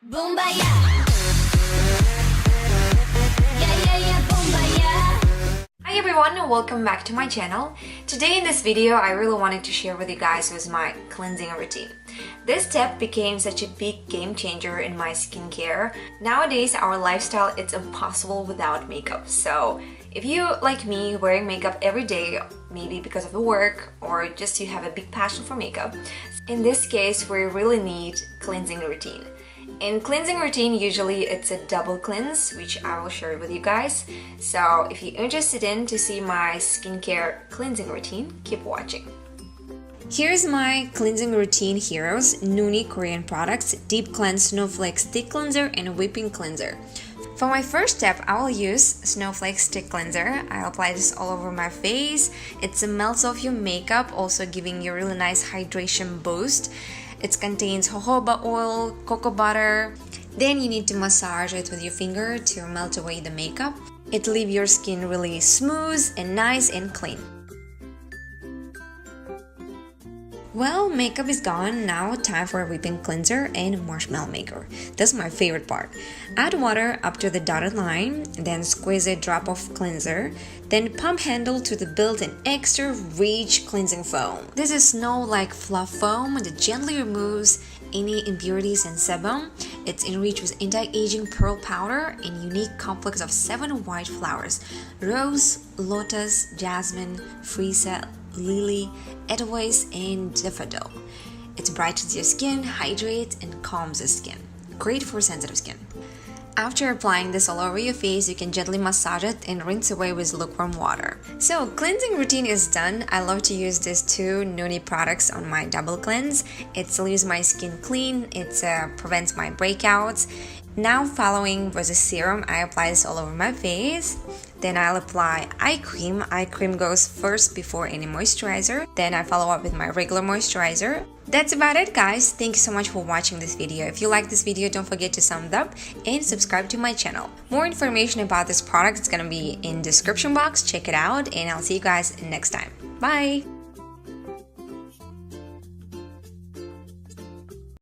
Boombayah. Yeah, boombayah. Hi everyone, welcome back to my channel. Today in this video, I really wanted to share with you guys was my cleansing routine. This step became such a big game changer in my skincare. Nowadays, our lifestyle, it's impossible without makeup. So if you, like me, wearing makeup every day, maybe because of the work or just you have a big passion for makeup, in this case, we really need cleansing routine. In cleansing routine, usually it's a double cleanse, which I will share with you guys. So if you're interested in to see my skincare cleansing routine, keep watching. Here's my cleansing routine heroes, NOONI Korean products, Deep Cleanse Snowflake Stick Cleanser and Whipping Cleanser. For my first step, I will use Snowflake Stick Cleanser. I'll apply this all over my face. It melts off your makeup, also giving you a really nice hydration boost. It contains jojoba oil, cocoa butter. Then you need to massage it with your finger to melt away the makeup. It leaves your skin really smooth and nice and clean. Well, makeup is gone, now time for a whipping cleanser and marshmallow maker. That's my favorite part. Add water up to the dotted line, then squeeze a drop of cleanser, then pump handle to the built-in extra rich cleansing foam. This is snow-like fluff foam that gently removes any impurities and sebum. It's enriched with anti-aging pearl powder and unique complex of 7 white flowers: rose, lotus, jasmine, freesia, lily, edelweiss, and daffodil. It brightens your skin, hydrates, and calms the skin. Great for sensitive skin. After applying this all over your face, you can gently massage it and rinse away with lukewarm water. So, cleansing routine is done. I love to use these two NOONI products on my double cleanse. It leaves my skin clean, it prevents my breakouts. Now following was a serum, I apply this all over my face. Then I'll apply eye cream. Eye cream goes first before any moisturizer. Then I follow up with my regular moisturizer. That's about it, guys. Thank you so much for watching this video. If you like this video, don't forget to thumbs up and subscribe to my channel. More information about this product is gonna be in description box. Check it out and I'll see you guys next time. Bye!